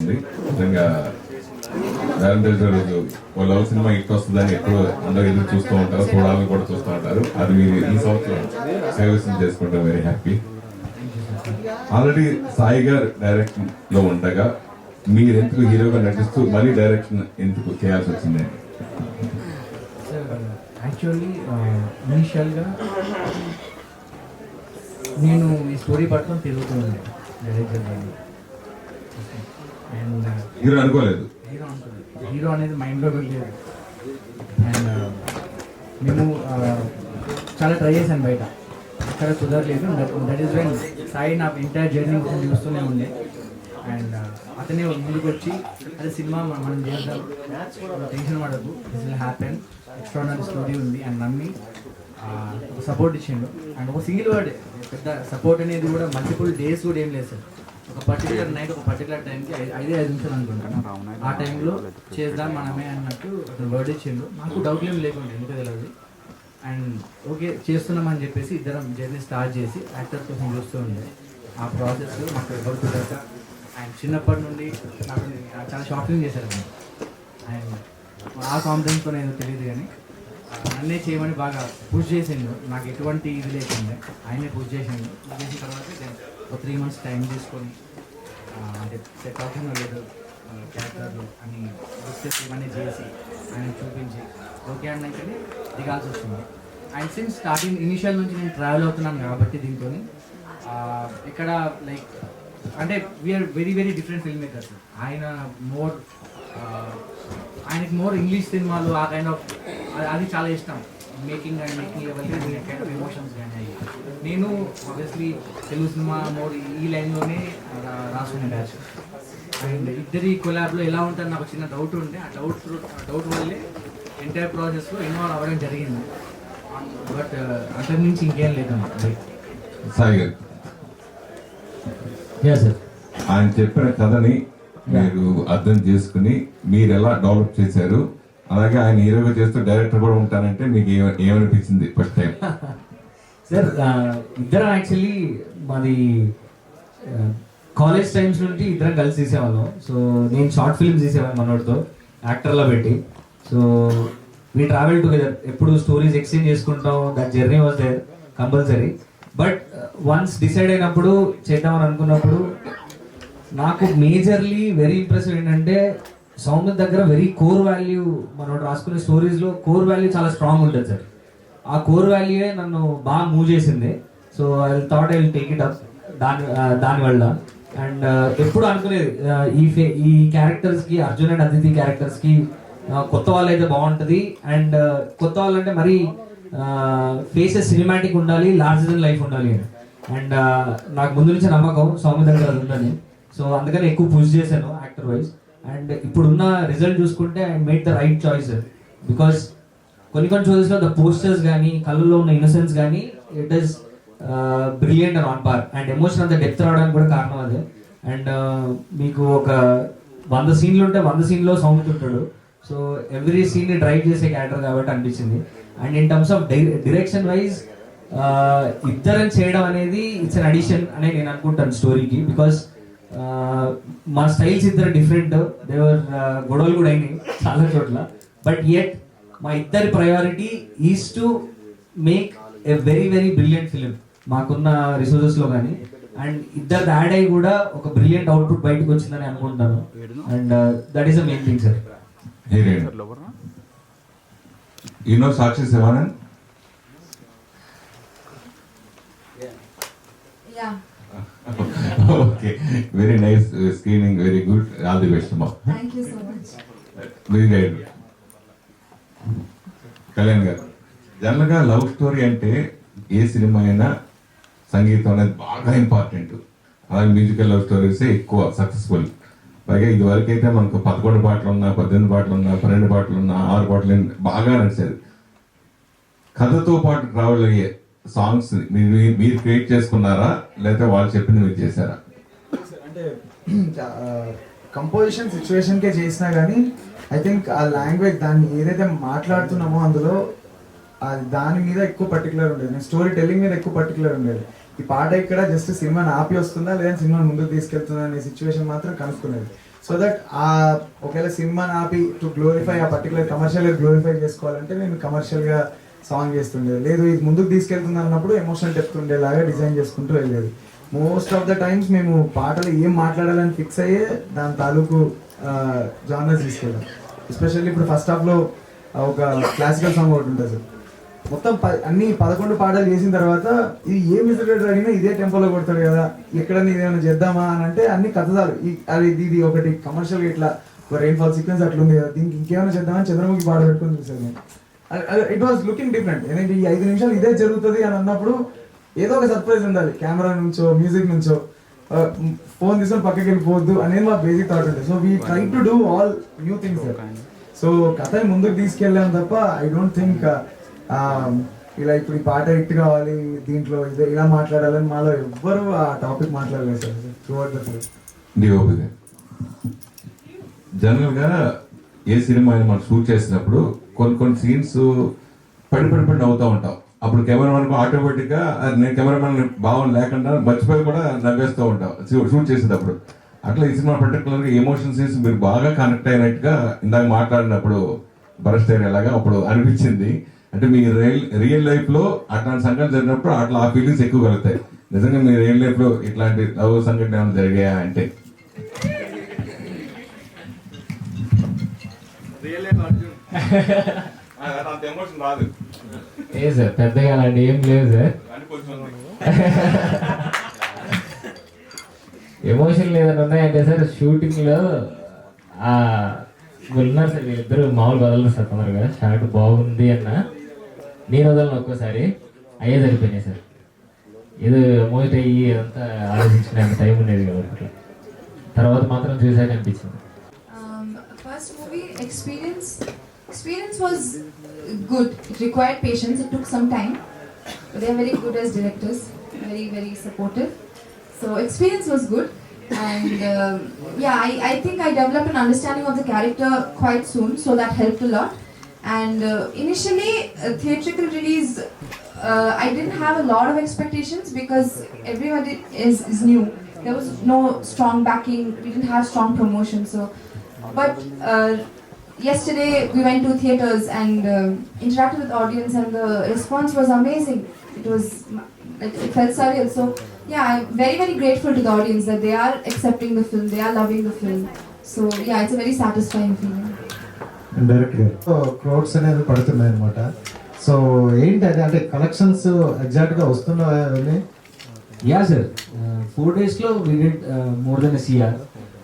ఉంది. నిజంగా Valentine's day రోజు ఓ లవ్ సినిమా హిట్ వస్తుందని ఎప్పుడు అందరూ ఎదురు చూస్తూ ఉంటారు, చూడాలని కూడా చూస్తూ ఉంటారు. అది మీరు ఈ సంవత్సరం సేవసం చేసుకుంటాం, వెరీ హ్యాపీ. ఆల్రెడీ సాయి గారు డైరెక్షన్ లో ఉండగా మీరు ఎందుకు హీరోగా నటిస్తూ మళ్ళీ డైరెక్షన్ ఎందుకు చేయాల్సి వచ్చింది? యాక్చువల్లీ ఇనీషియల్గా నేను ఈ స్టోరీ పట్టుకొని తిరుగుతుండే డైరెక్టర్ గారు. అండ్ హీరో అనుకోలేదు, హీరో అనేది మైండ్లో వెళ్ళలేదు. అండ్ మేము చాలా ట్రై చేశాను బయట, అక్కడ కుదరలేదు. దట్ ఈస్ వెన్ సాయి నా ఎంటైర్ జర్నీ చూస్తూనే ఉండే. అండ్ అతనే ముందుకు వచ్చి అదే సినిమా మనం చేద్దాం, టెన్షన్ పడదు, this will happen, extraordinary story ఉంది అని నమ్మి సపోర్ట్ ఇచ్చిండు. అండ్ ఒక సింగిల్ వర్డ్, పెద్ద సపోర్ట్ అనేది కూడా మల్టిపుల్ డేస్ కూడా ఏం లేదు సార్. ఒక పర్టికులర్ నైట్ ఒక పర్టికులర్ టైంకి 5 నిమిషాలు అనుకుంటాను, ఆ టైంలో చేద్దాం మనమే అన్నట్టు అతను వర్డ్ ఇచ్చిండు. నాకు డౌట్ ఏం లేకుండా ఎందుకు తెలియదు. అండ్ ఓకే చేస్తున్నామని చెప్పేసి ఇద్దరం జర్నీ స్టార్ట్ చేసి యాక్టర్ కోసం చూస్తూ ఉండే. ఆ ప్రాసెస్ మాకు ఎవరు కుదరక అండ్ చిన్నప్పటి నుండి నాకు చాలా షాపింగ్ చేశారు. అండ్ ఆ కాన్ఫిడెన్స్తో ఏదో తెలియదు కానీ నన్నే చేయమని బాగా పుష్ చేసిండు. నాకు ఎటువంటి ఇది లేకుండా ఆయనే పుష్ చేసిండు. చేసిన తర్వాత ఒక 3 months టైం తీసుకొని అంటే సెట్ అవుతుందో లేదు క్యారెక్టర్లు అని డిస్కస్ ఇవన్నీ చేసి ఆయన చూపించి ఓకే అన్నాకనే దిగాల్సి వస్తుంది. అండ్ సిన్స్ స్టార్టింగ్ ఇనిషియల్ నుంచి నేను ట్రావెల్ అవుతున్నాను కాబట్టి దీంతో ఇక్కడ లైక్ అంటే we are very very different film makers. ఆయన మోర్ ఆయనకి మోర్ ఇంగ్లీష్ సినిమాలు ఆ కైండ్ ఆఫ్ అది చాలా ఇష్టం. Making and making level kind of emotions కానీ అయ్యి నేను ఆబ్వియస్లీ తెలుగు సినిమా మోర్ ఈ లైన్లోనే రాసుకునే డాష్. అండ్ ఇద్దరి కొలాబ్లో ఎలా ఉంటుంది నాకు చిన్న డౌట్ ఉంటే ఆ డౌట్ వల్లే ఎంటైర్ ప్రాసెస్లో ఇన్వాల్వ్ అవ్వడం జరిగింది. బట్ అంతకు మించి ఇంకేం లేదు. సాయి గారు ఆయన చెప్పిన కథని మీరు అర్థం చేసుకుని మీరు ఎలా డెవలప్ చేశారు, అలాగే ఆయన హీరోగా చేస్తూ డైరెక్టర్ కూడా ఉంటానంటే మీకు ఏమనిపించింది ఫస్ట్ టైం? సార్ ఇద్దరం యాక్చువల్లీ మాది కాలేజ్ టైమ్స్ నుండి ఇద్దరం కలిసి తీసేవాళ్ళం. సో నేను షార్ట్ ఫిల్మ్స్ తీసేవాళ్ళం మనోడితో యాక్టర్లో పెట్టి. సో వీ ట్రావెల్ టుగెదర్, ఎప్పుడు స్టోరీస్ ఎక్స్చేంజ్ చేసుకుంటాం. That journey was there compulsory. But once decide అయినప్పుడు చేద్దామని అనుకున్నప్పుడు నాకు మేజర్లీ వెరీ ఇంప్రెసివ్ ఏంటంటే సౌందర్య దగ్గర వెరీ కోర్ వాల్యూ, మనం రాసుకునే స్టోరీస్లో కోర్ వాల్యూ చాలా స్ట్రాంగ్ ఉంటుంది సార్. ఆ కోర్ వాల్యూయే నన్ను బాగా మూవ్ చేసింది. So I thought I will take it up దానివల్ల. అండ్ ఎప్పుడు అనుకునేది ఈ క్యారెక్టర్స్కి, అర్జున్ అండ్ అదితి క్యారెక్టర్స్కి కొత్త వాళ్ళు అయితే బాగుంటుంది. అండ్ కొత్త వాళ్ళు అంటే మరీ ఫేసెస్ సినిమాటిక్ ఉండాలి, లార్జర్ దెన్ లైఫ్ ఉండాలి. అండ్ నాకు ముందు నుంచి నమ్మకం సౌమ్య దగ్గర ఉందని. సో అందుకని ఎక్కువ పుష్ చేశాను యాక్టర్ వైజ్. అండ్ ఇప్పుడున్న రిజల్ట్ చూసుకుంటే I made the right choice because కొన్ని షోస్లో ద పోస్టర్స్ కానీ కళ్ళల్లో ఉన్న ఇన్నోసెన్స్ కానీ it is brilliant and on par. And emotion అంత డెప్త్ రావడానికి కూడా కారణం అదే. అండ్ మీకు ఒక 100 సీన్లు ఉంటే 100 సీన్లో సౌమ్య ఉంటాడు. సో ఎవ్రీ సీన్ని డ్రైవ్ చేసే క్యారెక్టర్ కాబట్టి అనిపించింది. And in terms of direction wise ఇద్దరం చేయడం అనేది ఇట్స్ అన్ అడిషన్ అనే నేను అనుకుంటాను స్టోరీకి. బికాస్ మా స్టైల్స్ ఇద్దరు డిఫరెంట్, దేవర్ గొడవలు కూడా అయినాయి చాలా చోట్ల. బట్ యెట్ మా ఇద్దరి priority is to make a very very brilliant film మాకున్న రిసోర్సెస్లో కానీ. అండ్ ఇద్దరు యాడ్ అయ్యి కూడా ఒక బ్రిలియంట్ అవుట్పుట్ బయటకు వచ్చిందని అనుకుంటాను. And that is the main thing sir. You know Sakshi Sivanan? Yeah. Okay, very nice screening, very good. All the best, ma. Thank you so much. Very good. Kalyan గారు, జనరల్గా love story అంటే ఏ cinema అయినా సంగీతం అనేది బాగా important. అలాగే musical love stories ఎక్కువ successful. పైగా ఇది వరకు అయితే మనకు 11 పాటలు ఉన్నా, 18 పాటలు ఉన్నా, 12 పాటలు ఉన్నా, 6 పాటలు బాగా నడిచేది. కథతో పాటు ట్రావెల్ అయ్యే సాంగ్స్ మీరు క్రియేట్ చేసుకున్నారా, లేకపోతే వాళ్ళు చెప్పింది మీరు చేశారా? అంటే కంపోజిషన్ సిచ్యువేషన్కే చేసినా కానీ ఐ థింక్ ఆ లాంగ్వేజ్ దాన్ని ఏదైతే మాట్లాడుతున్నామో అందులో దాని మీద ఎక్కువ పర్టికులర్ ఉండేది. నేను స్టోరీ టెల్లింగ్ మీద ఎక్కువ పర్టికులర్ ఉండేది. ఈ పాట ఇక్కడ జస్ట్ సినిమాని ఆపి వస్తుందా లేదా సినిమాని ముందుకు తీసుకెళ్తుందా అనే సిచ్యువేషన్ మాత్రం కనుక్కునేది. సో దట్ ఆ ఒకవేళ సినిమాని ఆపి టు గ్లోరిఫై ఆ పర్టికులర్ కమర్షియల్గా గ్లోరిఫై చేసుకోవాలంటే నేను కమర్షియల్గా సాంగ్ చేస్తుండేది. లేదు ఇది ముందుకు తీసుకెళ్తుంది అన్నప్పుడు ఎమోషనల్ డెప్త్ ఉండేలాగా డిజైన్ చేసుకుంటూ వెళ్ళేది. మోస్ట్ ఆఫ్ ద టైమ్స్ మేము పాటలు ఏం మాట్లాడాలని ఫిక్స్ అయ్యే దాని తాలూకు జానర్స్ తీసుకెళ్ళాం. ఎస్పెషల్లీ ఇప్పుడు ఫస్ట్ హాఫ్లో ఒక క్లాసికల్ సాంగ్ ఒకటి ఉంటుంది సార్. మొత్తం అన్ని 11 పాటలు చేసిన తర్వాత ఇది ఏ మ్యూజిక్ డైరెక్టర్ అడిగినా ఇదే టెంపోలో కొడతాడు కదా, ఎక్కడ ఏమైనా చేద్దామా అని అంటే అన్ని కథలు అది ఇది ఒకటి కమర్షియల్గా ఇట్లా ఒక రెయిన్ ఫాల్ సీక్వెన్స్ అట్లుంది కదా, దీనికి ఇంకేమైనా చేద్దామని చంద్రముఖి పాట పెట్టుకుని చూసాను నేను. It was looking different. ఎందుకంటే ఈ 5 నిమిషాలు ఇదే జరుగుతుంది అని అన్నప్పుడు ఏదో ఒక సర్ప్రైజ్ ఉండాలి, కెమెరా నుంచో మ్యూజిక్ నుంచో. ఫోన్ తీసుకొని పక్కకి వెళ్ళిపోవద్దు అనేది మా బేసిక్ థాట్ ఉంటుంది. So we try to do all new things. So కథని ముందుకు తీసుకెళ్ళాం తప్ప ఐ డోంట్ థింక్ ఇలా ఇప్పుడు ఈ పాట హిట్ కావాలి దీంట్లో ఇదే ఇలా మాట్లాడాలని మాలో ఎవ్వరు ఆ టాపిక్ మాట్లాడలేదు sir throughout the film. DOP గారు జనరల్గా ఏ సినిమా అయినా మనం షూట్ చేసినప్పుడు కొన్ని సీన్స్ పడి నవ్వుతూ ఉంటాం. అప్పుడు కెమెరామెన్ ఆటోమేటిక్గా నేను కెమెరామెన్ భావం లేకుండా మర్చిపోయి కూడా నవ్వేస్తూ ఉంటాం షూట్ చేసేటప్పుడు. అట్లా ఈ సినిమా పర్టికులర్గా ఎమోషన్ సీన్స్ మీరు బాగా కనెక్ట్ అయినట్టుగా ఇందాక మాట్లాడినప్పుడు బరస్ట్ అయ్యేలాగా అప్పుడు అనిపించింది. అంటే మీ రియల్ లైఫ్ లో అట్లాంటి సంఘటన జరిగినప్పుడు అట్లా ఆ ఫీలింగ్స్ ఎక్కువ కలుగుతాయి. నిజంగా మీ రియల్ లైఫ్ లో ఇట్లాంటి లవ్ సంఘటన ఏమైనా జరిగాయా అంటే? ఏ సార్ పెద్దగా అలాంటి ఏం లేదు సార్. ఎమోషన్ ఏదైనా ఉన్నాయంటే సార్ షూటింగ్ లో ఉన్నారు సార్ వీళ్ళిద్దరు మామూలు వదలరు సార్ తొందరగా. షార్ట్ బాగుంది అన్న నేను వదలను ఒక్కోసారి అయ్యే సరిపోయినాయి సార్. ఏదో మోజిట్ అయ్యి అంతా ఆలోచించుకునే అంత టైం ఉండేది కదా అట్లా. తర్వాత మాత్రం చూసాక అనిపించింది. First movie experience was good. It required patience. It took some time. But they are very good as directors. Very supportive. So experience was good. And yeah, I think I developed an understanding of the character quite soon, so that helped a lot. And initially, theatrical release, I didn't have a lot of expectations because everybody is new. There was no strong backing. We didn't have strong promotion. So, but yesterday we went to theaters and interacted with audience, and the response was amazing. It was like it felt surreal. So yeah, I'm very grateful to the audience that they are accepting the film, they are loving the film. So yeah, it's a very satisfying feeling. Direct గారు crowds అనేది పడుతున్నాయి అనమాట. So ఏంటి అది అంటే collections ఎగ్జాక్ట్గా వస్తున్నాయి? Yeah sir 4 days లో we did more than CR,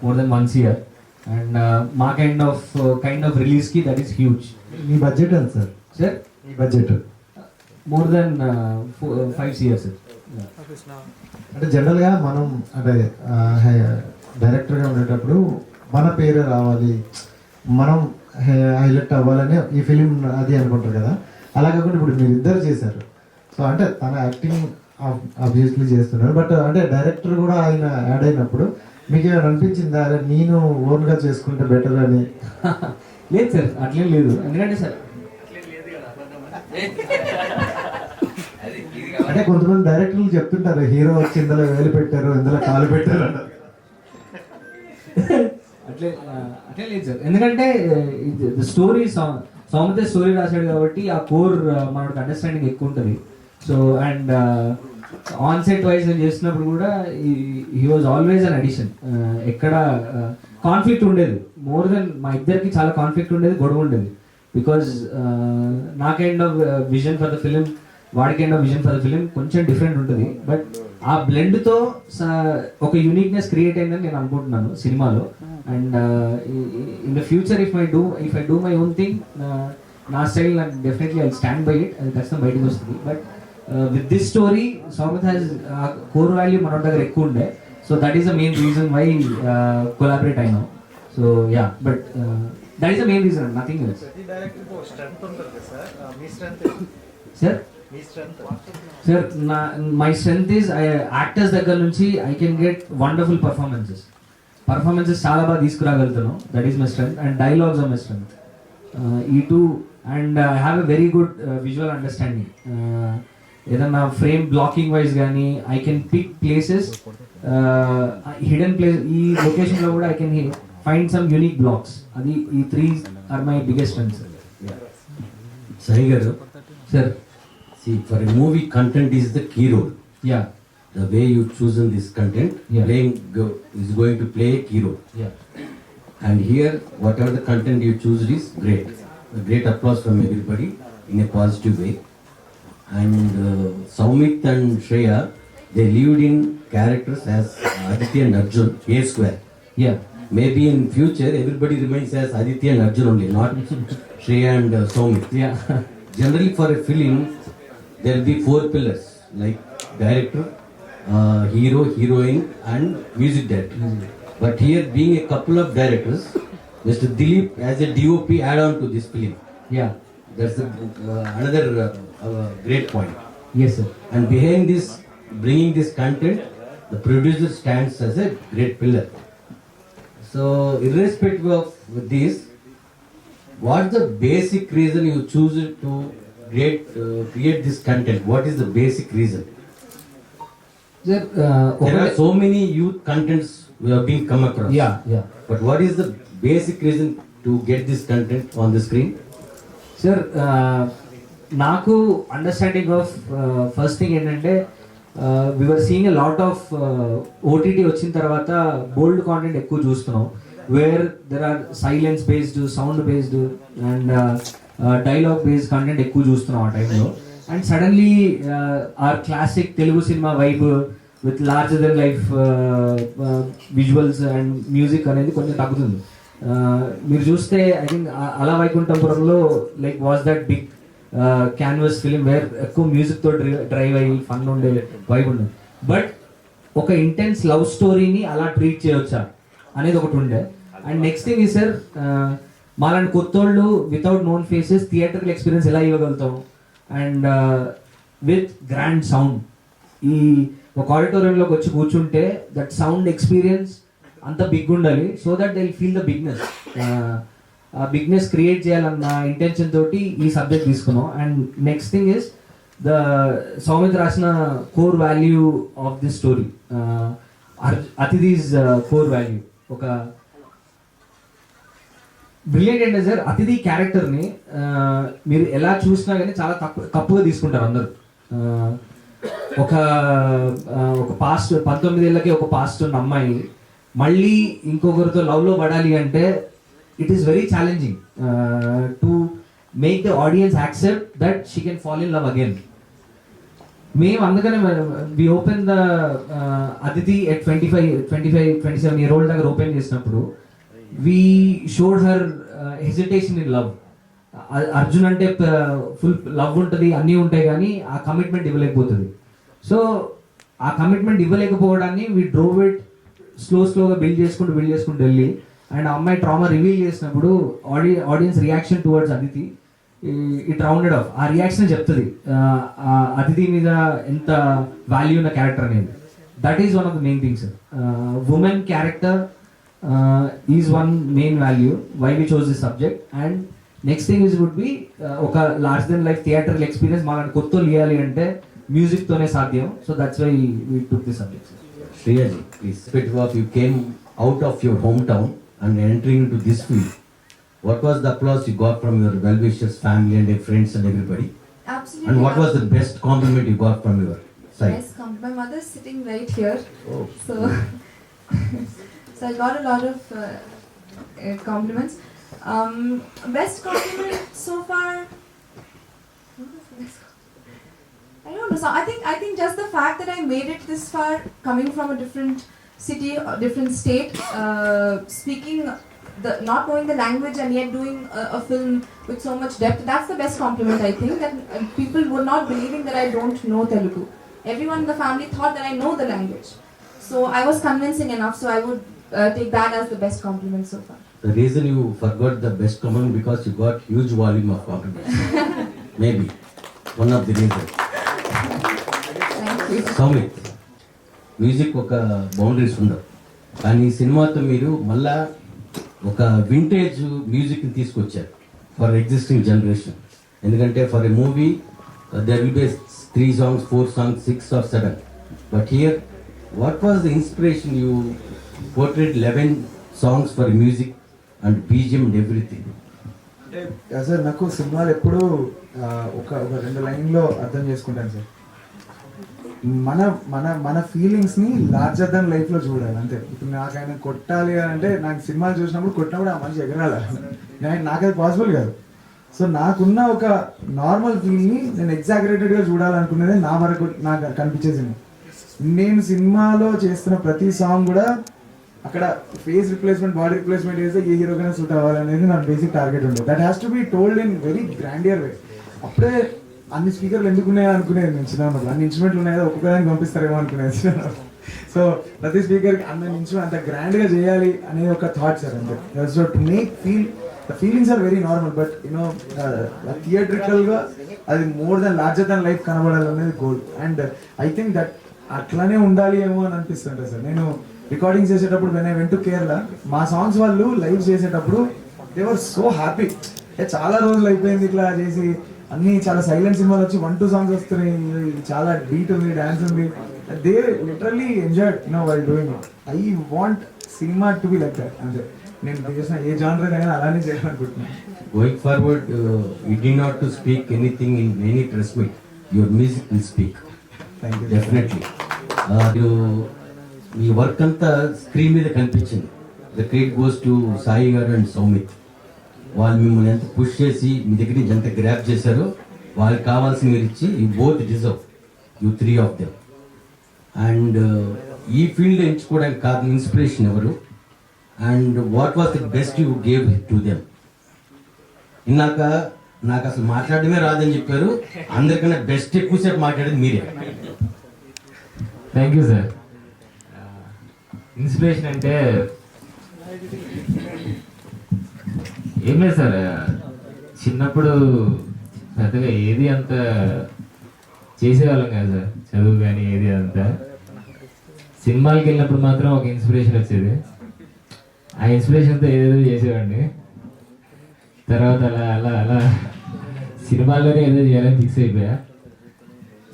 more than 1 CR. And మా కైండ్ ఆఫ్ రిలీజ్ కి దట్ ఈస్ హ్యూజ్. మీ బడ్జెట్ ఎంత సార్? సార్ మీ budget more than 5 CR sir. అంటే జనరల్గా మనం అంటే డైరెక్టర్గా ఉండేటప్పుడు మన పేరు రావాలి, మనం హైలైట్ అవ్వాలని ఈ ఫిలిం అది అనుకుంటారు కదా. అలా కాకుండా ఇప్పుడు మీరు ఇద్దరు చేశారు. సో అంటే తన యాక్టింగ్ ఆబ్వియస్లీ చేస్తున్నారు, బట్ అంటే డైరెక్టర్ కూడా ఆయన యాడ్ అయినప్పుడు మీకు ఏమైనా అనిపించిందా అరే నేను ఓన్గా చేసుకుంటే బెటర్ అని? లేదు సార్ అట్లేం లేదు. ఎందుకంటే సార్ అంటే కొంతమంది డైరెక్టర్లు చెప్తుంటారు హీరో వచ్చి ఇందులో వేలు పెట్టారు, ఇందులో కాలు పెట్టారు అన్నారు. అట్లే లేదు సార్. ఎందుకంటే స్టోరీ సౌమిత స్టోరీ రాశాడు కాబట్టి ఆ కోర్ మనకు అండర్స్టాండింగ్ ఎక్కువ ఉంటుంది. So and on set wise నేను చేస్తున్నప్పుడు కూడా he was always an addition. ఎక్కడ కాన్ఫ్లిక్ట్ ఉండేది, మోర్ దెన్ మా ఇద్దరికి చాలా కాన్ఫ్లిక్ట్ ఉండేది, గొడవ ఉండేది. బికాజ్ నా kind of vision for the film, వాడి kind of vision for the film కొంచెం డిఫరెంట్ ఉంటుంది. బట్ ఆ బ్లెండ్తో ఒక యూనిక్నెస్ క్రియేట్ అయిందని నేను అనుకుంటున్నాను సినిమాలో. And in the future if I do my own thing, నా స్టైల్ నాకు definitely I stand by it, అది ఖచ్చితంగా బయటకు వస్తుంది. But with this story Soumith has core value మన దగ్గర ఎక్కువ ఉండే. So that is the main reason why collaborate అయినాం. So yeah, but that is the main reason, nothing else. Sir sir my strength is actors దగ్గర నుంచి I can get wonderful performances చాలా బాగా తీసుకురాగలుగుతాను. That is my strength. And dialogues are my strength, ఈ two. And I have a very good visual understanding. ఏదన్నా frame blocking wise కానీ I can pick places, hidden place. ఈ లొకేషన్లో కూడా I can find some unique blocks. అది ఈ 3 are my biggest strengths. Sai garu, sir see, for a movie, content is the key role. Yeah The way you chosen this content, Yeah. is going to play a key role. Yeah And here, whatever the content you choose is great. A great applause from everybody in a positive way. And Soumit and Shreya, they lived in characters as Aditya and Arjun, A square. Yeah Maybe in future, everybody remains as Aditya and Arjun only, not Shreya and Soumit. Yeah Generally, for a film, there will be 4 pillars like director, hero, heroine, and music director. But here, being a couple of directors, Mr. Dilip as a DOP add on to this film. Yeah That's another great point. Yes sir. And behind this, bringing this content, the producer stands as a great pillar. So, irrespective of this, what's the basic reason you choose to create this content? What is the basic reason? Sir There are so many youth contents we have been come across. Yeah yeah But what is the basic reason to get this content on the screen? Sir నాకు understanding of first thing ఏంటంటే viewer seeing a lot of OTT వచ్చిన తర్వాత bold content ఎక్కువ చూస్తున్నాం, where there are silence based, sound based and dialogue based content ఎక్కువ చూస్తున్నాం ఆ టైంలో. And suddenly our classic Telugu cinema vibe with larger than life visuals and music అనేది కొంచెం తగ్గుతుంది. మీరు చూస్తే ఐ థింక్ అలా వైకుంఠపురంలో like was that big canvas film where ఎక్కువ మ్యూజిక్తో డ్రైవ్ అయ్యి ఫన్ ఉండే వైబ్ ఉండదు. బట్ ఒక ఇంటెన్స్ లవ్ స్టోరీని అలా ట్రీట్ చేయవచ్చా అనేది ఒకటి ఉండే. అండ్ నెక్స్ట్ థింగ్ ఈ సార్, మాలాంటి కొత్తోళ్ళు వితౌట్ నోన్ ఫేసెస్ థియేటర్కి ఎక్స్పీరియన్స్ ఎలా ఇవ్వగలుగుతాం అండ్ విత్ గ్రాండ్ సౌండ్. ఈ ఒక ఆడిటోరియంలోకి వచ్చి కూర్చుంటే దట్ సౌండ్ ఎక్స్పీరియన్స్ అంత బిగ్ ఉండాలి, so that they will feel the bigness. ఆ బిగ్నెస్ క్రియేట్ చేయాలన్న ఇంటెన్షన్ తోటి ఈ సబ్జెక్ట్ తీసుకున్నాం. And next thing is the Soumith రాసిన core value of this story, Athithi's core value. ఒక బ్రిలియంట్ ఏంటంటే సార్, అతిథి క్యారెక్టర్ని మీరు ఎలా చూసినా కానీ చాలా తప్పుగా తీసుకుంటారు అందరు. ఒక పాస్ట్ 19 ఏళ్ళకి ఒక పాస్ట్ ఉన్న అమ్మాయి మళ్ళీ ఇంకొకరితో లవ్లో పడాలి అంటే it is very challenging to make the audience accept that she can fall in love again. మేము అందుకనే వి ఓపెన్ ద అతిథి ఎట్ 27 year old దగ్గర ఓపెన్ చేసినప్పుడు we showed her hesitation in love. Arjun అంటే ఫుల్ లవ్ ఉంటుంది, అన్నీ ఉంటాయి, కానీ ఆ కమిట్మెంట్ ఇవ్వలేకపోతుంది. సో ఆ కమిట్మెంట్ ఇవ్వలేకపోవడాన్ని వీ డ్రోవ్ ఇట్ స్లోగా బిల్డ్ చేసుకుంటూ వెళ్ళి, అండ్ ఆ అమ్మాయి ట్రామా రివీల్ చేసినప్పుడు audience reaction towards Aditi it rounded off. ఆ రియాక్షన్ చెప్తుంది అతిథి మీద ఎంత వాల్యూ ఉన్న క్యారెక్టర్ అనేది. That is one of the main things. Women character is one main value why we chose this subject. And next thing is would be ఒక large than life theatre experience మాకు కొత్త ఇవ్వాలి అంటే మ్యూజిక్తోనే సాధ్యం. So that's why we took this subject. Shreyaji, please. Irrespective of you came out of your hometown and entering into this field, what was the applause you got from your well-wishers, family and your friends and everybody? Absolutely. And what was the best compliment you got from your side? Yes, my mother's sitting right here. Oh. So, so I got a lot of compliments. Best compliment so far. I don't know. So I think just the fact that I made it this far, coming from a different city, a different state, speaking not knowing the language and yet doing a film with so much depth. That's the best compliment, I think. That people were not believing that I don't know Telugu. Everyone in the family thought that I know the language. So I was convincing enough. So I would take that as the best compliment so far. The reason you forgot the best compliment because you got huge volume of compliments. Maybe one of the reasons. Thank you. Soumith, music ఒక boundaries ఉండవు, కానీ ఈ సినిమాతో మీరు మళ్ళా ఒక vintage మ్యూజిక్ని తీసుకొచ్చారు ఫర్ ఎగ్జిస్టింగ్ జనరేషన్. ఎందుకంటే for a movie there will be 3 songs, 4 songs, 6 or 7. But here what was the inspiration? You portrait 11 songs for music and BGM and everything. అంటే సార్ నాకు సినిమాలు ఎప్పుడు ఒక ఒక 2 లైన్లో అర్థం చేసుకుంటాను సార్. మన మన మన ఫీలింగ్స్ని లార్జర్ దాన్ లైఫ్లో చూడాలి అంతే. ఇప్పుడు నాకు ఆయన కొట్టాలి అంటే నాకు సినిమాలు చూసినప్పుడు కొట్టినప్పుడు ఆ మనిషి ఎగరాలి, నాకు అది పాసిబుల్ కాదు. సో నాకున్న ఒక నార్మల్ ఫీల్ని నేను ఎగ్జాగరేటెడ్గా చూడాలనుకునేది నా వరకు నాకు కనిపించేసింది. నేను సినిమాలో చేస్తున్న ప్రతి సాంగ్ కూడా అక్కడ ఫేస్ రిప్లేస్మెంట్, బాడీ రిప్లేస్మెంట్ చేస్తే ఏ హీరోకైనా సూట్ అవ్వాలనేది నా బేసిక్ టార్గెట్ ఉండేది. That has to be told in very grandeur way. అప్పుడే అన్ని స్పీకర్లు ఎందుకు ఉన్నాయో అనుకునేది నేను చిన్నప్పుడు. అన్ని ఇన్స్ట్రుమెంట్లు ఉన్నాయో ఒక్కొక్కదానికి పంపిస్తారేమో అనుకునేది. సో ప్రతి స్పీకర్కి అన్ని ఇన్స్ట్రుమెంట్ అంత గ్రాండ్గా చేయాలి అనేది ఒక థాట్ సార్ అంతే. So to make feel the feelings are very normal, but you థియేట్రికల్గా అది more than larger than life కనబడాలి అనేది goal. And I think that అట్లానే ఉండాలి ఏమో అని అనిపిస్తుంటుంది సార్. నేను రికార్డింగ్ చేసేటప్పుడు when I went to Kerala, మా సాంగ్స్ వాళ్ళు లైవ్ చేసేటప్పుడు దే వర్ సో హ్యాపీ. చాలా రోజులు అయిపోయింది ఇట్లా చేసి, అన్ని చాలా సైలెంట్ సినిమాలు వచ్చి 1-2 సాంగ్స్ వస్తున్నాయి, చాలా బీట్ ఉంది, డాన్స్ ఉంది. They literally enjoyed while doing it. I want cinema to be like that అంతే. నేను చేసిన ఏ జానర్ అయినా అలానే చేయాలనుకుంటున్నాను. Going forward, you did not to speak anything in any press meet. Your music will speak. Thank you. Definitely. Me work అంతా screen మీద కనిపించింది. The credit goes to Sai గారు అండ్ సౌమిత్. వాళ్ళు మిమ్మల్ని ఎంత పుష్ చేసి మీ దగ్గర నుంచి ఎంత గ్రాప్ చేశారో వాళ్ళకి కావాల్సిన మీరు ఇచ్చి you both deserve, you 3 of them. And ఈ ఫీల్డ్ ఎంచుకోవడానికి కారణం ఇన్స్పిరేషన్ ఎవరు, and what was the best you gave to them? ఇందాక నాకు అసలు మాట్లాడడమే రాదని చెప్పారు, అందరికన్నా బెస్ట్ ఎక్కువసేపు మాట్లాడేది మీరే. Thank you sir. ఇన్స్పిరేషన్ అంటే ఏం లేదు సార్, చిన్నప్పుడు పెద్దగా ఏది అంత చేసేవాళ్ళం కాదు సార్, చదువు కానీ ఏది అంతా. సినిమాలకి వెళ్ళినప్పుడు మాత్రం ఒక ఇన్స్పిరేషన్ వచ్చేది, ఆ ఇన్స్పిరేషన్తో ఏదేదో చేసేవాడిని. తర్వాత అలా అలా అలా సినిమాల్లోనే ఏదో చేయాలని ఫిక్స్ అయిపోయా.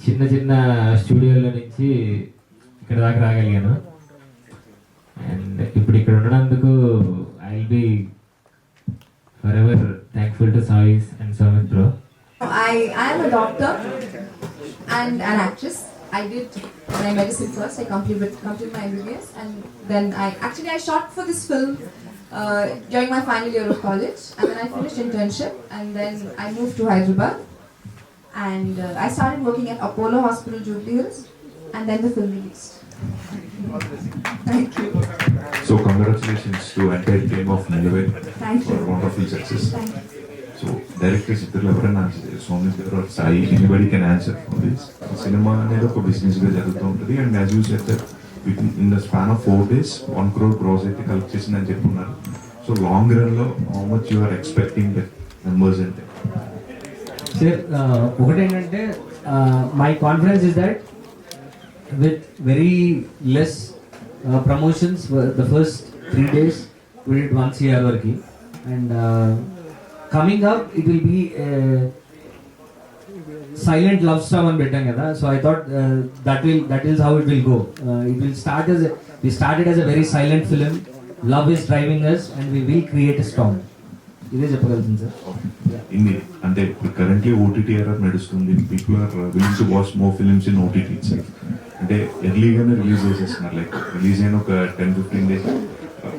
చిన్న చిన్న స్టూడియోలో నుంచి ఇక్కడ దాకా రాగలిగాను. అండ్ ఇప్పుడు ఇక్కడ ఉండడానికి I will be forever thankful to Sai's and Soumith bro. I am a doctor and an actress. I did my medicine first. I completed my MBBS, and then I shot for this film during my final year of college, and then I finished internship, and then I moved to Hyderabad, and I started working at Apollo Hospital, Jubilee Hills, and then the film released. Thank you. So congratulations to entire team of Nilave Thank you. for wonderful success. Thank you. So directors ఇద్దరు ఎవరైనా సోమేష్ గారు or Sai, anybody can answer for this. సినిమా అనేది ఒక business గా జరుగుతూ ఉంటుంది, and as you said that in the span of 4 days 1 crore gross అయితే కలెక్ట్ చేసిందని చెప్పున్నారు. సో లాంగ్ రన్ లో how much you are expecting the numbers అంటే? సార్ ఒకటేంటంటే my confidence is that with very less promotions the first 3 days we did 1 crore వరకు, and coming up it will be silent love storm అని పెట్టాం కదా. So I thought that is how it will go. It will started as a very silent film. Love is driving us and we will create a storm. ఇదే చెప్పగలుగుతుంది sir. ఇన్ని అంటే ఇప్పుడు currently OTT era నడుస్తుంది, people are willing to watch more films in OTT itself. అంటే ఎర్లీగానే release చేసేస్తున్నారు, like release అయిన ఒక 10-15 days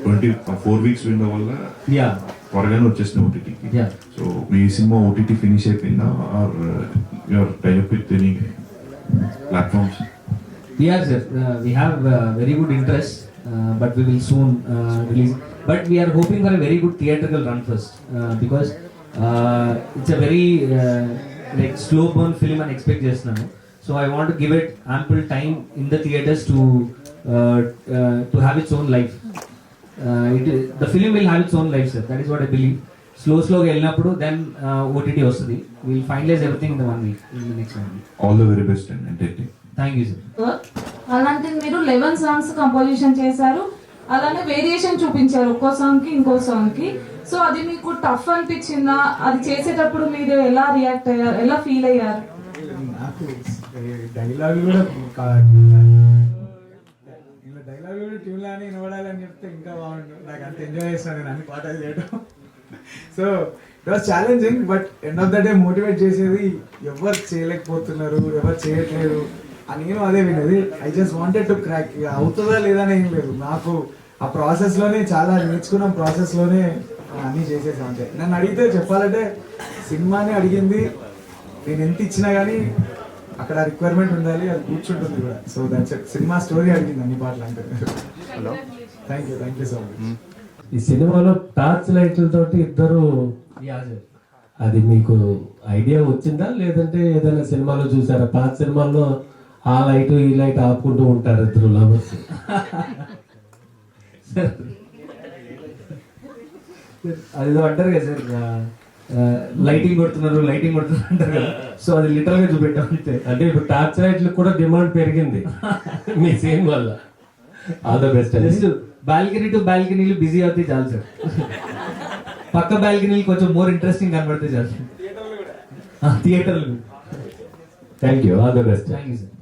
24 weeks విండో వల్ల త్వరగానే వచ్చేసింది ఓటీటీకి. సో మీ సినిమా ఓటీటీ ఫినిష్ అయిపోయిందా, or your tie up with any platforms? Yeah, sir. We have very good interest, but we will soon release. But we are hoping for a very good theatrical run first, because it's a very like slow burn film and expect చేస్తున్నాను. So I want to give it ample time in the theaters to have its own life. The film will have its own life, sir. That is what I believe. Slowగా వెళ్ళినప్పుడు then OTT వస్తుంది. We will finalize everything in the 1 week, in the next 1 week. All the very best and entertain. Thank you, sir. అలాంటిది మీరు 11 songs composition చేశారు, అలానే variation చూపించారు ఒక్కో song కి ఇంకో సాంగ్ కి. సో అది మీకు టఫ్ అనిపించిందా? అది చేసేటప్పుడు మీరు ఎలా రియాక్ట్ అయ్యారు, ఎలా ఫీల్ అయ్యారు? నాకు డైలాగ్ కూడా పాటలు ట్యూన్లు అని వినబడాలని చెప్తే ఇంకా బాగుండు. నాకు అంత ఎంజాయ్ చేస్తాను నేను అన్ని పాటలు చేయడం. So it was challenging, but end of the day motivate చేసేది ఎవరు చేయలేకపోతున్నారు, ఎవరు చేయట్లేదు అని నేను అదే వినేది. I just wanted to crack. అవుతుందా లేదా అని ఏం లేదు, నాకు ఆ ప్రాసెస్లోనే చాలా నేర్చుకున్నాం, ప్రాసెస్లోనే అన్నీ చేసేసాం అంతే. నన్ను అడిగితే చెప్పాలంటే సినిమాని అడిగింది, నేను ఎంత ఇచ్చినా కానీ అక్కడ రిక్వైర్మెంట్ ఉండాలి, అది కూర్చుంటుంది కూడా. So that's it. Cinema story అడిగింది అన్ని పాటలు అంటే. Thank you so much. ఈ సినిమాలో టార్చ్ లైట్లతోటి ఇద్దరు, అది మీకు ఐడియా వచ్చిందా లేదంటే ఏదైనా సినిమాలో చూసారా? పాత సినిమాల్లో ఆ లైట్ ఈ లైట్ ఆపుకుంటూ ఉంటారు ఇద్దరు లవర్స్. అది అంటారు కదా సార్, లైటింగ్ కొడుతున్నారు అంటారు కదా, సో అది లిటరల్ గా చూపెట్టాం అంతే. అంటే ఇప్పుడు టార్చ్ లైట్లకు కూడా డిమాండ్ పెరిగింది మీ సీన్ వల్ల. All the best. Just balcony to బాల్కనీలు బిజీ అవుతాయి చాలు సార్. పక్క బాల్కనీలు కొంచెం మోర్ ఇంట్రెస్టింగ్ కనబడితే చాలు. థియేటర్లు. Thank you. All the best. Thank you sir.